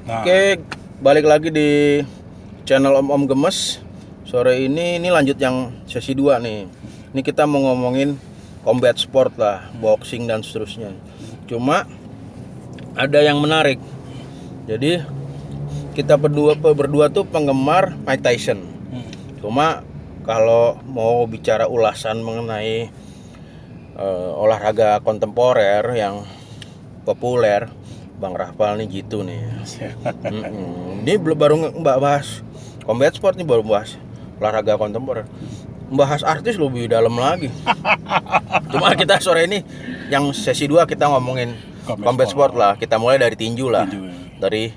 Oke, balik lagi di channel Om Gemes. Sore ini lanjut yang sesi 2 nih. Ini kita mau ngomongin combat sport lah, boxing dan seterusnya. Cuma ada yang menarik. Jadi kita berdua tuh penggemar Mike Tyson. Cuma kalau mau bicara ulasan mengenai olahraga kontemporer yang populer, Bang Rahfal nih gitu nih. Ini baru bahas combat sport nih, baru bahas olahraga kontemporer. Bahas artis lebih dalam lagi. Cuma kita sore ini yang sesi 2 kita ngomongin combat sport lah. Kita mulai dari tinju lah. Dari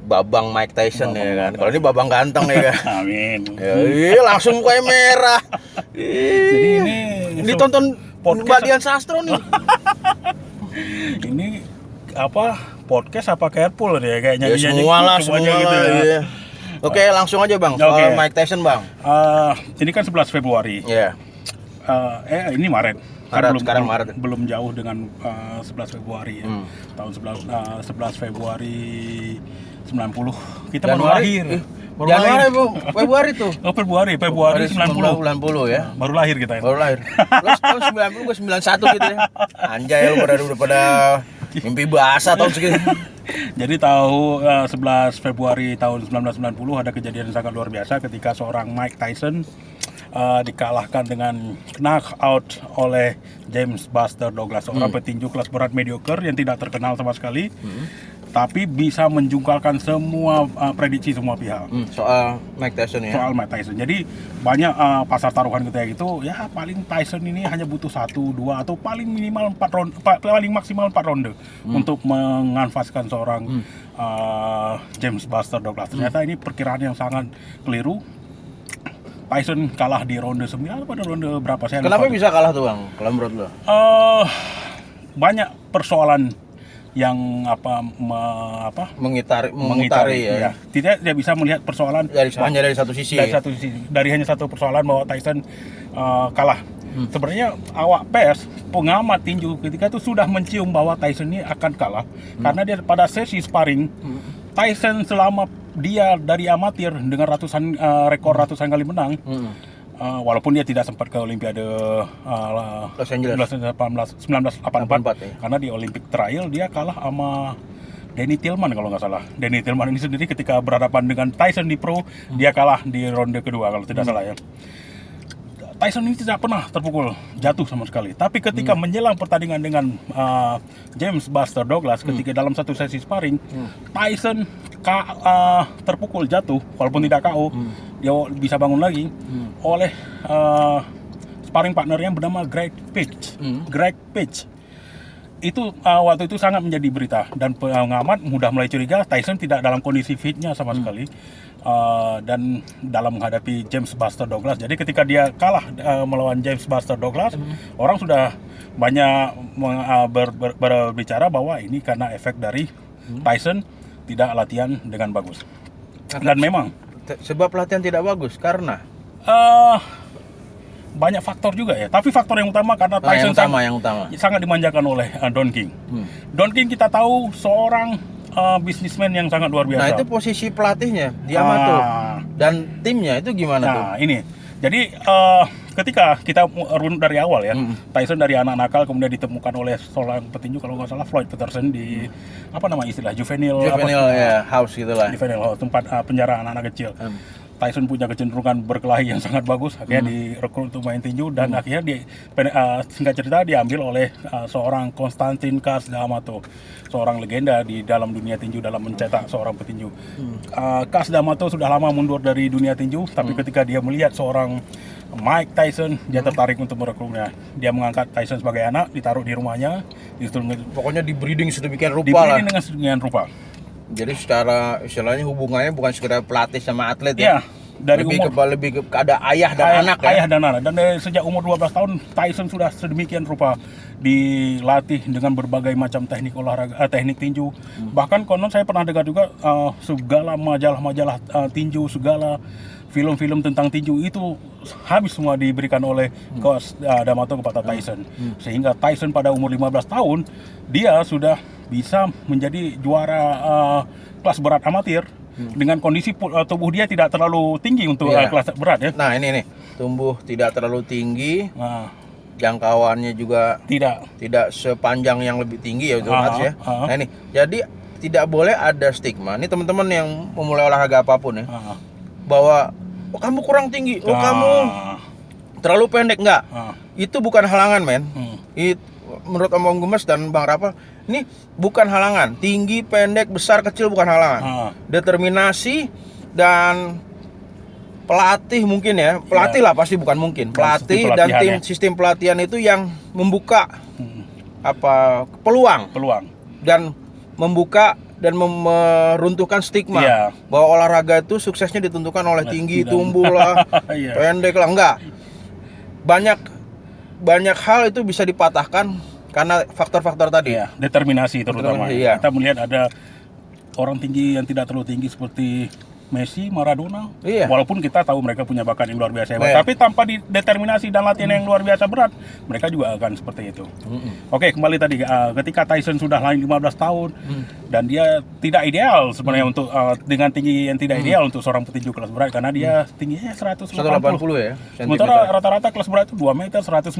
Babang Mike Tyson ya kan. Kalau ini Babang ganteng ya kan. Amin. Iya, langsung kayak merah. Jadi ini ditonton Badian Sastro nih. Ini apa podcast apa Careful ya kayaknya ya, semua lah gitu ya. Iya. Oke, langsung aja Bang soal Mike Tyson Bang. Ini kan 11 Februari. Iya. Ini Maret. Maret. Belum jauh dengan 11 Februari ya. Tahun 11 Februari 90. Kita baru lahir. Januari Bu, Februari tuh. Oh, Februari 90 ya. Baru lahir kita ya. Baru lahir. Plus tahun 90 gue 91 gitu ya. Anjay lu udah pada mimpi basah tahun segitu. Jadi tahu 11 Februari tahun 1990 ada kejadian sangat luar biasa ketika seorang Mike Tyson dikalahkan dengan knockout oleh James Buster Douglas, seorang petinju kelas berat mediocre yang tidak terkenal sama sekali. Tapi bisa menjungkalkan semua prediksi semua pihak soal Mike Tyson ya. Soal Mike Tyson. Jadi banyak pasar taruhan ketika itu ya paling Tyson ini hanya butuh 1, 2 atau paling minimal 4 ronde, paling maksimal 4 ronde untuk menganfaskan seorang James Buster Douglas. Ternyata ini perkiraan yang sangat keliru. Tyson kalah di ronde 9 pada ronde berapa saya lupa. Kenapa bisa kalah tuh Bang kalau menurut lo? Banyak persoalan yang mengitari ya. Tidak bisa melihat persoalan hanya dari satu sisi. Dari hanya satu persoalan bahwa Tyson kalah. Sebenarnya awak pers, pengamat tinju ketika itu sudah mencium bahwa Tyson ini akan kalah karena dia pada sesi sparring Tyson selama dia dari amatir dengan rekor ratusan kali menang. Walaupun dia tidak sempat ke Olimpiade Los Angeles 1984 ya. Karena di Olympic Trial dia kalah sama Danny Tillman kalau nggak salah. Danny Tillman ini sendiri ketika berhadapan dengan Tyson di pro, dia kalah di ronde kedua kalau tidak salah ya. Tyson ini tidak pernah terpukul jatuh sama sekali. Tapi ketika menjelang pertandingan dengan James Buster Douglas, ketika dalam satu sesi sparring, Tyson terpukul jatuh, walaupun tidak KO, dia bisa bangun lagi oleh sparring partner yang bernama Greg Page. Itu waktu itu sangat menjadi berita dan pengamat mudah mulai curiga Tyson tidak dalam kondisi fitnya sama sekali. Dan dalam menghadapi James Buster Douglas. Jadi ketika dia kalah melawan James Buster Douglas, orang sudah banyak berbicara bahwa ini karena efek dari Tyson tidak latihan dengan bagus. Dan memang sebab latihan tidak bagus karena banyak faktor juga ya. Tapi faktor yang utama karena Tyson sangat dimanjakan oleh Don King. Don King kita tahu seorang bisnismen yang sangat luar biasa. Nah itu posisi pelatihnya dia amatur dan timnya itu gimana tuh? Nah ini, jadi ketika kita run dari awal ya, Tyson dari anak nakal kemudian ditemukan oleh seorang petinju kalau nggak salah Floyd Patterson di apa nama istilah juvenile house gitulah. Juvenile house, tempat penjara anak-anak kecil. Tyson punya kecenderungan berkelahi yang sangat bagus, akhirnya direkrut untuk main tinju dan akhirnya singkat cerita diambil oleh seorang Konstantin Kas D'Amato, seorang legenda di dalam dunia tinju dalam mencetak seorang petinju. Kas D'Amato sudah lama mundur dari dunia tinju, tapi ketika dia melihat seorang Mike Tyson, dia tertarik untuk merekrutnya. Dia mengangkat Tyson sebagai anak, ditaruh di rumahnya, pokoknya di breeding sedemikian rupa dengan sedemikian rupa. Jadi secara istilahnya hubungannya bukan sekedar pelatih sama atlet ya. Dari lebih ke ada ayah dan anak ya. Ayah dan anak. Dan sejak umur 12 tahun Tyson sudah sedemikian rupa dilatih dengan berbagai macam teknik olahraga, teknik tinju. Bahkan konon saya pernah dengar juga segala majalah-majalah tinju, segala film-film tentang tinju itu habis semua diberikan oleh Coach D'Amato kepada Tyson. Sehingga Tyson pada umur 15 tahun dia sudah bisa menjadi juara kelas berat amatir dengan kondisi tubuh dia tidak terlalu tinggi untuk Iya. kelas berat ya. Nah ini nih, tumbuh tidak terlalu tinggi, Nah, jangkauannya juga tidak. tidak sepanjang yang lebih tinggi ya otomatis ya. Nah ini, jadi tidak boleh ada stigma. Ini teman-teman yang memulai olahraga apapun ya, bahwa oh kamu kurang tinggi, oh kamu terlalu pendek, enggak. Itu bukan halangan, men. Menurut Om Gemes dan Bang Rapal, ini bukan halangan. Tinggi, pendek, besar, kecil bukan halangan. Determinasi dan pelatih mungkin ya. Pelatih lah pasti, bukan mungkin. Pelatih dan tim sistem pelatihan itu yang membuka peluang dan membuka dan meruntuhkan stigma bahwa olahraga itu suksesnya ditentukan oleh tinggi, tumbuh lah, pendek lah, enggak. Banyak hal itu bisa dipatahkan karena faktor-faktor tadi. Ya, determinasi terutama. Iya. Kita melihat ada orang tinggi yang tidak terlalu tinggi seperti Messi, Maradona. Iya. Walaupun kita tahu mereka punya bakat yang luar biasa hebat, Iya. tapi tanpa determinasi dan latihan yang luar biasa berat, mereka juga akan seperti itu. Oke, kembali tadi ketika Tyson sudah lain 15 tahun dan dia tidak ideal sebenarnya untuk dengan tinggi yang tidak ideal untuk seorang petinju kelas berat karena dia tingginya 180 ya. Sementara rata-rata kelas berat itu 2 meter 190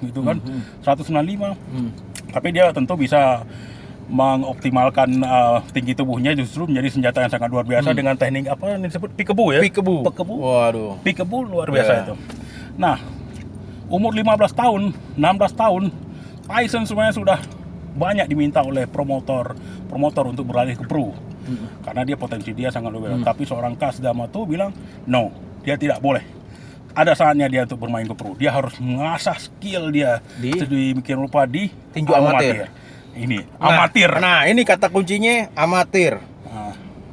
gitu kan. 195. Tapi dia tentu bisa mengoptimalkan tinggi tubuhnya justru menjadi senjata yang sangat luar biasa dengan teknik apa yang disebut peekaboo ya. Peekaboo. Waduh. Peekaboo luar biasa itu. Nah, umur 15 tahun, 16 tahun, Tyson sebenarnya sudah banyak diminta oleh promotor untuk beralih ke pro. Karena dia potensi dia sangat luar biasa. Tapi seorang Kaz D'Amato bilang, "No, dia tidak boleh. Ada saatnya dia untuk bermain ke pro. Dia harus mengasah skill dia sedemikian rupa di tinju amatir. Ini amatir. Nah, ini kata kuncinya amatir.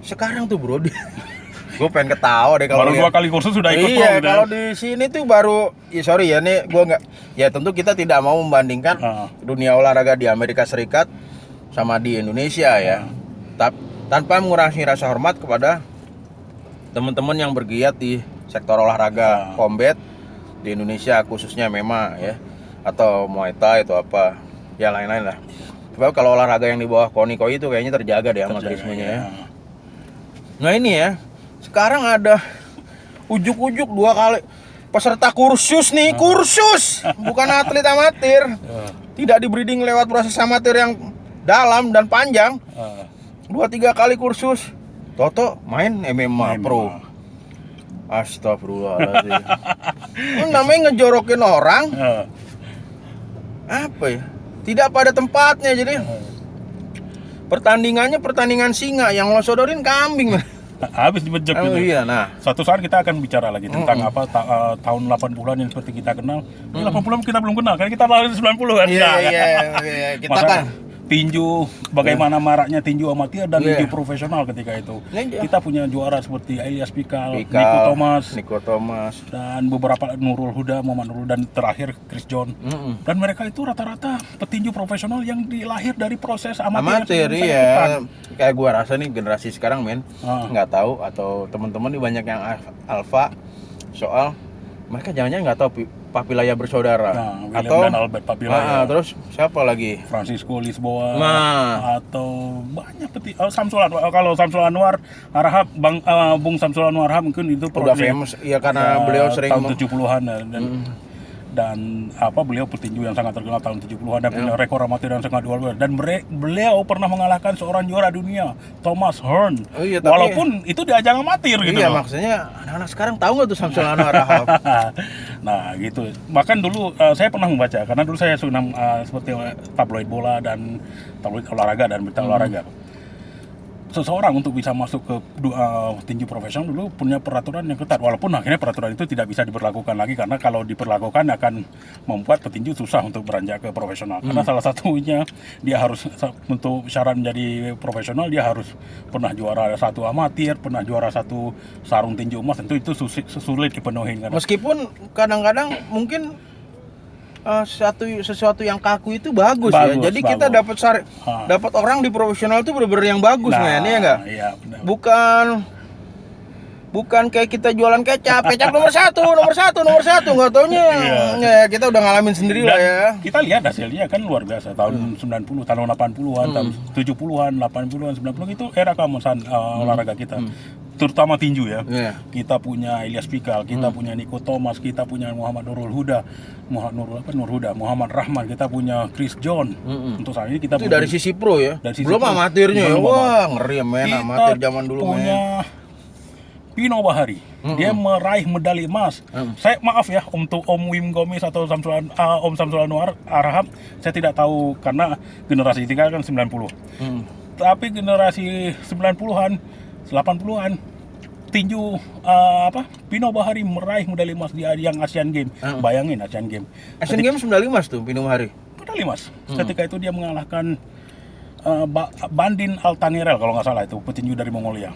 Sekarang tuh bro, gue pengen ketawa deh kalau baru 2 kali kursus sudah ikut pro. Iya, kalau di sini tuh baru, sorry ya nih, gue nggak. Ya tentu kita tidak mau membandingkan dunia olahraga di Amerika Serikat sama di Indonesia ya. Tanpa mengurangi rasa hormat kepada teman-teman yang bergiat di sektor olahraga combat di Indonesia, khususnya MMA ya, atau Muay Thai atau apa, ya lain-lain lah. Sebab kalau olahraga yang di bawah KONI itu kayaknya terjaga deh amatismenya ya. Nah ini ya, sekarang ada ujuk-ujuk 2 kali peserta kursus nih, kursus, bukan atlet amatir. Tidak di breeding lewat proses amatir yang dalam dan panjang. 2-3 kali kursus, toto main MMA pro. Astagfirullahaladzim. Namanya ngejorokin orang. Apa ya? Tidak pada tempatnya, jadi pertandingan singa yang lo sodorin kambing. Habis dibejek gitu. Iya, nah. Suatu saat kita akan bicara lagi tentang tahun 80-an yang seperti kita kenal. Ini 80-an kita belum kenal, kan kita lahir 90 kan. Iya. Kita kan tinju, bagaimana maraknya tinju amatir dan tinju profesional ketika itu. Kita punya juara seperti Elias Pikal, Nico Thomas, dan beberapa Nurul Huda, Muhammad Nurul, dan terakhir Chris John. Dan mereka itu rata-rata petinju profesional yang dilahir dari proses amatir. Iya. Kayak gua rasa nih generasi sekarang nggak tahu, atau teman-teman nih banyak yang alfa soal mereka jangan-jangan nggak tahu Papilaya bersaudara, atau dan Albert Papilaya. Terus siapa lagi? Francisco Lisboa, atau banyak Samsul Anwar. Kalau Samsul Anwar Harahap, Bung Samsul Anwar Harahap mungkin itu udah famous ya karena beliau sering tahun 70-an dan beliau petinju yang sangat terkenal tahun 70-an dan punya rekor amatir yang sangat luar biasa, dan beliau pernah mengalahkan seorang juara dunia, Thomas Hearn. Walaupun itu di ajang amatir gitu. Iya, maksudnya anak-anak sekarang tahu nggak tuh Samsul Anwar Rahab? Nah, gitu. Bahkan dulu saya pernah membaca, karena dulu saya suka seperti tabloid bola dan tabloid olahraga dan berita olahraga. Seseorang untuk bisa masuk ke tinju profesional dulu punya peraturan yang ketat, walaupun akhirnya peraturan itu tidak bisa diberlakukan lagi karena kalau diberlakukan akan membuat petinju susah untuk beranjak ke profesional. Karena salah satunya dia harus, untuk syarat menjadi profesional, dia harus pernah juara 1 amatir, pernah juara 1 sarung tinju emas. Tentu itu sulit dipenuhi. Meskipun kadang-kadang mungkin sesuatu yang kaku itu bagus ya. Jadi kita dapat orang di profesional itu benar-benar yang bagus, men, ya enggak? Iya, Bukan kayak kita jualan kecap nomor satu, nggak taunya. Ya, kita udah ngalamin sendiri lah ya. Kita lihat hasilnya kan luar biasa. Tahun 90, tahun 80-an, tahun 70-an, 80-an, 90-an itu era keemasan olahraga kita. Terutama tinju ya. Kita punya Ilyas Pikal, kita punya Niko Thomas, kita punya Muhammad Nurul Huda, Muhammad Rahman, kita punya Chris John. Untuk saat ini kita itu dari sisi pro ya. Belum amatirnya ya. Wah, ngeri ya men, amatir zaman dulu men. Punya Pino Bahari, dia meraih medali emas. Saya maaf ya untuk Om Wim Gomis atau Om Samsul Anwar Arham, saya tidak tahu karena generasi kita kan 90. Tapi generasi 90-an, 80-an tinju Pino Bahari meraih medali emas di ajang Asian Games. Bayangin Asian Games. Asian Games medali emas tuh Pino Bahari. Medali emas. Ketika itu dia mengalahkan Bandin Altanirel kalau nggak salah itu petinju dari Mongolia.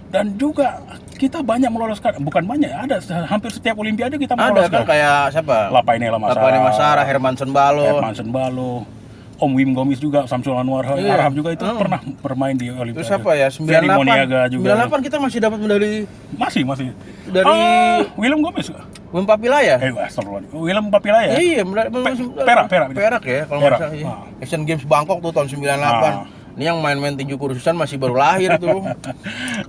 Dan juga kita banyak meloloskan, bukan banyak, ada hampir setiap Olimpiade kita meloloskan. Ada kan kayak siapa? Lapainela Masara, Herman Senbalo, Om Wim Gomis juga, Samsul Anwar Arham juga itu pernah bermain di Olimpiade. Terus apa ya? 98 kita masih dapat medali. Masih. Dari Willem Gomis. Willem Papilaya. Willem Papilaya. Iya, perak ya kalau nggak salah. Iya. Asian Games Bangkok tuh tahun 98. Ini yang main-main tinju kursusan masih baru lahir tuh.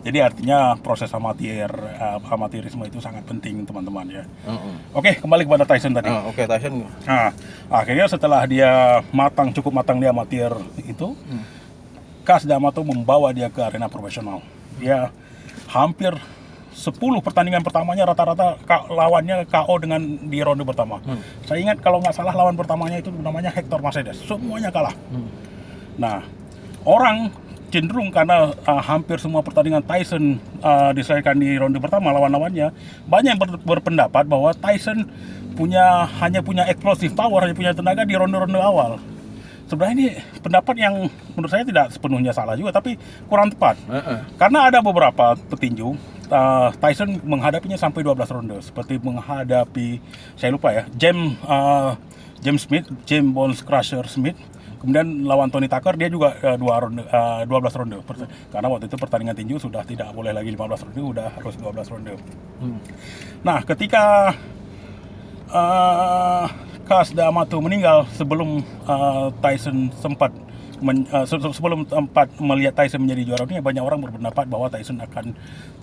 Jadi artinya proses amatirisme itu sangat penting teman-teman ya. Oke, kembali kepada Tyson tadi. Tyson. Nah, akhirnya setelah dia cukup matang di amatir itu, Kas D'Amato membawa dia ke arena profesional. Dia hampir 10 pertandingan pertamanya rata-rata lawannya KO di ronde pertama. Saya ingat kalau nggak salah lawan pertamanya itu namanya Hector Mercedes. Semuanya kalah. Nah, orang cenderung karena hampir semua pertandingan Tyson diselesaikan di ronde pertama lawan-lawannya, banyak yang berpendapat bahwa Tyson hanya punya explosive power, hanya punya tenaga di ronde-ronde awal. Sebenarnya ini pendapat yang menurut saya tidak sepenuhnya salah juga, tapi kurang tepat. Karena ada beberapa petinju Tyson menghadapinya sampai 12 ronde, seperti menghadapi, saya lupa ya, James Bones Crusher Smith. Kemudian lawan Tony Tucker dia juga 12 ronde. Karena waktu itu pertandingan tinju sudah tidak boleh lagi 15 ronde, udah harus 12 ronde. Nah, ketika Kas D'Amato meninggal sebelum Tyson sempat melihat Tyson menjadi juara dunia, banyak orang berpendapat bahwa Tyson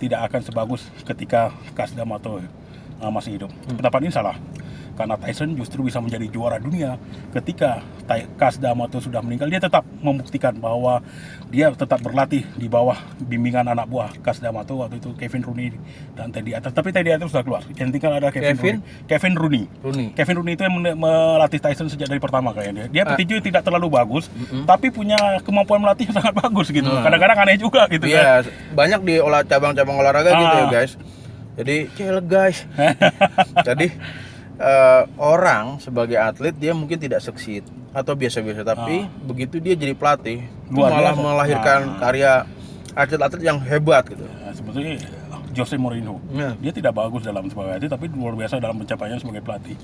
tidak akan sebagus ketika Kas D'Amato masih hidup. Pendapat ini salah. Karena Tyson justru bisa menjadi juara dunia ketika Kas D'Amato sudah meninggal. Dia tetap membuktikan bahwa dia tetap berlatih di bawah bimbingan anak buah Kas D'Amato waktu itu, Kevin Rooney dan Teddy Atlas. Tapi Teddy Atlas sudah keluar. Yang tinggal ada Kevin Rooney. Kevin Rooney itu yang melatih Tyson sejak dari pertama kayaknya. Dia petinju tidak terlalu bagus, tapi punya kemampuan melatih yang sangat bagus gitu. Kadang-kadang aneh juga gitu kan. Banyak di cabang-cabang olahraga gitu ya guys. Jadi guys. Jadi orang sebagai atlet dia mungkin tidak succeed atau biasa-biasa, tapi begitu dia jadi pelatih malah melahirkan karya atlet-atlet yang hebat gitu. Sebetulnya Jose Mourinho, dia tidak bagus dalam sebagai atlet, tapi luar biasa dalam pencapaiannya sebagai pelatih.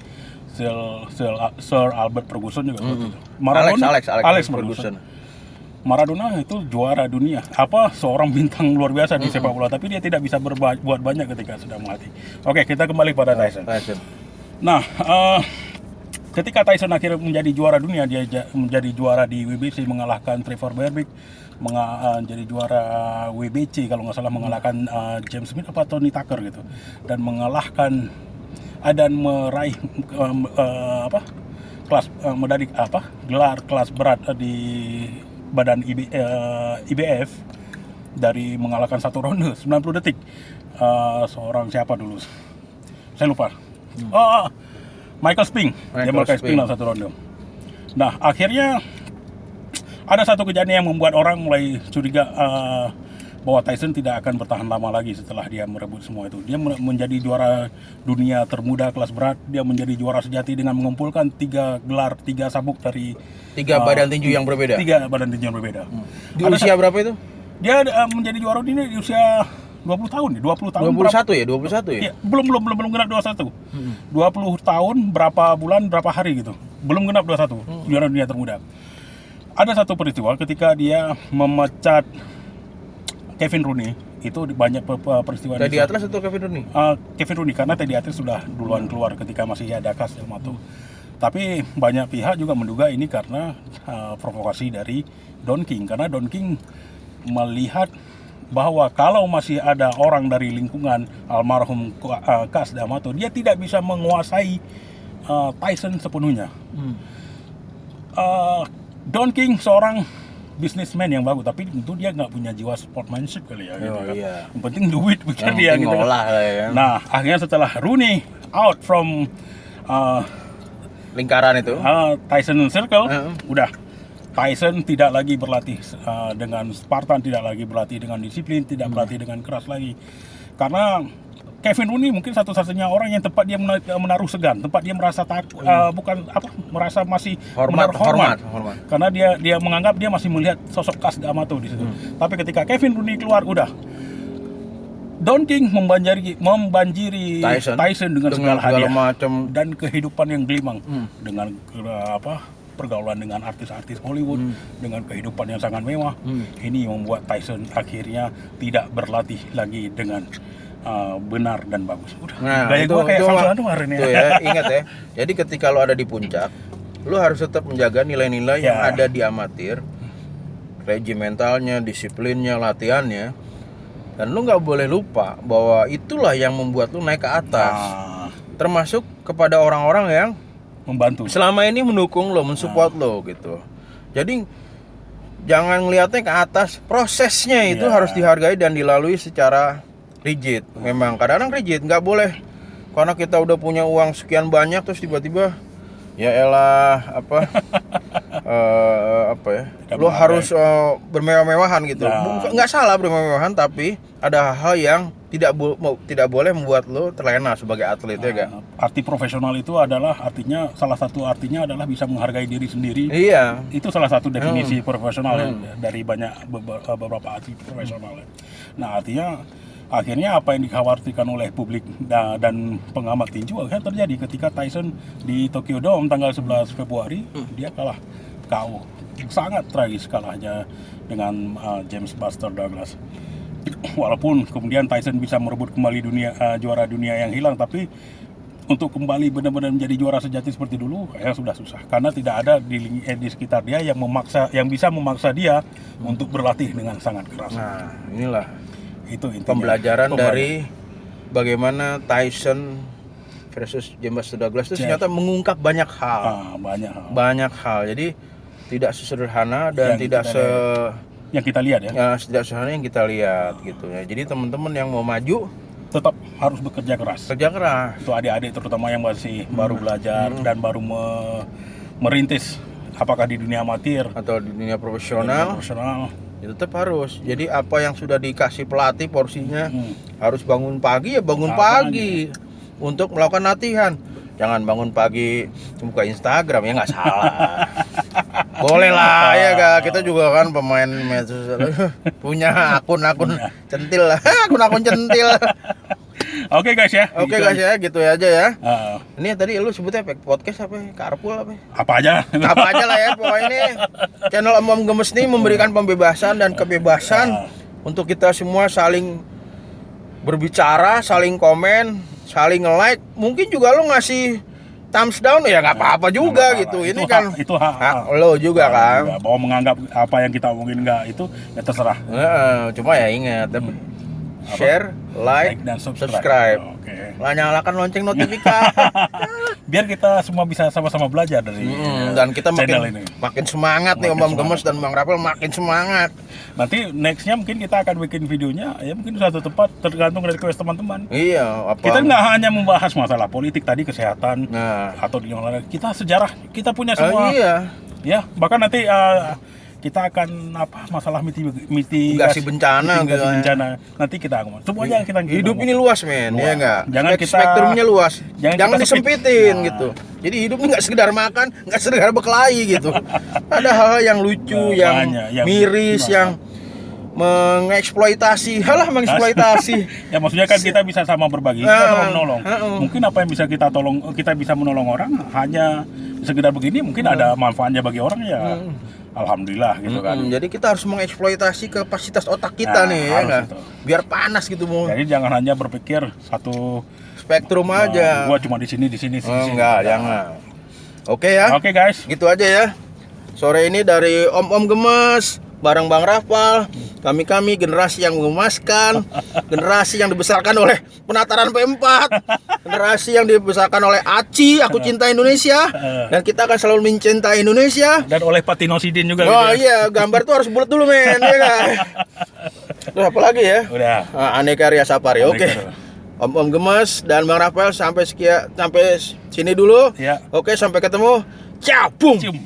Sir Albert Ferguson juga seperti itu. Alex Ferguson. Maradona itu juara dunia, seorang bintang luar biasa di sepak bola, tapi dia tidak bisa berbuat banyak ketika sedang melatih. Oke, kita kembali pada Tyson. Nah, ketika Tyson akhirnya menjadi juara dunia, dia menjadi juara di WBC mengalahkan Trevor Berbick, menjadi juara WBC kalau nggak salah mengalahkan James Smith atau Tony Tucker gitu, dan mengalahkan dan meraih medali gelar kelas berat di badan IBF dari mengalahkan 1 ronde 90 detik seorang siapa dulu saya lupa. Michael Spink dalam 1 ronde. Nah, akhirnya ada satu kejadian yang membuat orang mulai curiga bahwa Tyson tidak akan bertahan lama lagi setelah dia merebut semua itu. Dia menjadi juara dunia termuda kelas berat, dia menjadi juara sejati dengan mengumpulkan 3 gelar, 3 sabuk dari 3 badan tinju yang berbeda. 3 badan tinju yang berbeda. Di usia berapa itu? Dia menjadi juara dunia di usia 20 tahun. 21 ya? Iya, belum genap 21. 20 tahun, berapa bulan, berapa hari gitu. Belum genap 21. Juara dunia termuda. Ada satu peristiwa ketika dia memecat Kevin Rooney itu banyak peristiwa Teddy Atlas atau Kevin Rooney? Kevin Rooney, karena Teddy Atlas sudah duluan keluar ketika masih ada Cas Delmato. Tapi banyak pihak juga menduga ini karena provokasi dari Don King, karena Don King melihat bahwa kalau masih ada orang dari lingkungan almarhum Cas Delmato, dia tidak bisa menguasai Tyson sepenuhnya. Don King seorang businessman yang bagus, tapi tentu dia nggak punya jiwa sportsmanship kali ya. Gitu, kan. Iya. Yang penting duit pikir dia gitu. Ngolah lah ya. Nah, akhirnya setelah Rooney out from Lingkaran itu. Tyson Circle, udah Tyson tidak lagi berlatih dengan Spartan, tidak lagi berlatih dengan disiplin, tidak berlatih dengan keras lagi. Karena Kevin Rooney mungkin satu-satunya orang yang tempat dia menaruh segan, tempat dia merasa takut, merasa masih Hormat. Karena dia menganggap dia masih melihat sosok Cas Delmato di situ. Tapi ketika Kevin Rooney keluar, udah Don King membanjiri Tyson dengan segala hadiah macam dan kehidupan yang gelimang dengan pergaulan dengan artis-artis Hollywood, dengan kehidupan yang sangat mewah. Ini membuat Tyson akhirnya tidak berlatih lagi dengan benar dan bagus. Udah. Nah, gaya gue kayak Samsul Anwar ini. Tuh ya, ingat ya. Jadi ketika lo ada di puncak, lo harus tetap menjaga nilai-nilai yang ada di amatir, regimentalnya, disiplinnya, latihannya, dan lo nggak boleh lupa bahwa itulah yang membuat lo naik ke atas. Termasuk kepada orang-orang yang membantu. Selama ini mendukung lo, mensupport lo gitu. Jadi jangan ngelihatnya ke atas, prosesnya itu harus dihargai dan dilalui secara rigid. Memang kadang-kadang rigid, nggak boleh karena kita udah punya uang sekian banyak terus tiba-tiba ya elah lo harus bermewah-mewahan gitu. Nggak salah bermewah-mewahan, tapi ada hal yang tidak boleh membuat lo terlena sebagai atlet ya gak? Arti profesional itu adalah salah satu artinya adalah bisa menghargai diri sendiri. Iya. Itu salah satu definisi profesional dari beberapa atlet profesional. Nah, artinya akhirnya apa yang dikhawatirkan oleh publik dan pengamat tinju akhirnya terjadi ketika Tyson di Tokyo Dome tanggal 11 Februari dia kalah KO. Sangat tragis kalahnya dengan James Buster Douglas. Walaupun kemudian Tyson bisa merebut kembali juara dunia yang hilang, tapi untuk kembali benar-benar menjadi juara sejati seperti dulu sudah susah karena tidak ada di sekitar dia yang bisa memaksa dia untuk berlatih dengan sangat keras. Nah, inilah itu pembelajaran dari bagaimana Tyson versus James Buster Douglas itu ternyata mengungkap banyak hal. Banyak hal. Jadi tidak sesederhana dan yang kita lihat ya. Tidak sesederhana yang kita lihat gitu ya. Jadi teman-teman yang mau maju tetap harus bekerja keras. Itu adik-adik terutama yang masih baru belajar dan baru merintis apakah di dunia amatir atau di dunia profesional. Ya tetap harus. Jadi apa yang sudah dikasih pelatih porsinya harus bangun pagi untuk melakukan latihan. Jangan bangun pagi buka Instagram ya nggak salah. Boleh lah ya gak, kita juga kan pemain medsos punya akun centil lah. akun centil. Oke guys ya. Gitu aja ya. Ini tadi lu sebutnya podcast apa? Carpool apa? Apa aja lah ya. Pokoknya ini channel Om Gemes nih memberikan pembebasan dan kebebasan untuk kita semua saling berbicara, saling komen, saling nge-like. Mungkin juga lu ngasih thumbs down ya nggak apa-apa juga gitu. Ini kan itu hak lo juga kan. Bahwa menganggap apa yang kita omongin nggak itu ya terserah. Cuma ya ingat share, like dan subscribe. Nyalakan lonceng notifikasi. Biar kita semua bisa sama-sama belajar dari dan kita makin semangat nih Om Gemes dan Bang Rapel makin semangat. Nanti nextnya mungkin kita akan bikin videonya ya mungkin suatu tempat tergantung dari request teman-teman. Iya. Kita nggak hanya membahas masalah politik tadi, kesehatan atau di yang lain. Kita sejarah kita punya semua. Ya bahkan nanti kita akan masalah mitigasi bencana gitu. Nanti kita ngomong. Semuanya kita hidup ini luas ya enggak? Jangan spektrumnya luas. Jangan disempitin gitu. Jadi hidup ini enggak sekedar makan, enggak sekedar berkelahi gitu. Ada hal-hal yang lucu, yang miris, yang mengeksploitasi. Ya maksudnya kan kita bisa sama berbagi, kita sama menolong. Mungkin apa yang bisa kita bisa menolong orang hanya sekedar begini, mungkin ada manfaatnya bagi orang ya. Alhamdulillah gitu kan. Jadi kita harus mengeksploitasi kapasitas otak kita nih ya kan. biar panas gitu mau. Jadi jangan hanya berpikir satu Spektrum aja. gua cuma di sini. Enggak, jangan. Oke ya. Oke guys. Gitu aja ya. Sore ini dari Om Gemes bareng Bang Rafal, kami generasi yang mengemaskan, generasi yang dibesarkan oleh penataran P4, generasi yang dibesarkan oleh ACI, Aku Cinta Indonesia, dan kita akan selalu mencintai Indonesia. Dan oleh Patinosidin juga. Oh gitu ya. iya, gambar tuh harus bulat dulu men, ya kan? Terus apa lagi ya? Udah. Aneka Ria Sapari, oke. Om Gemes dan Bang Rafal sampai sini dulu. Ya. Oke, sampai ketemu. Ciao, boom. Cium.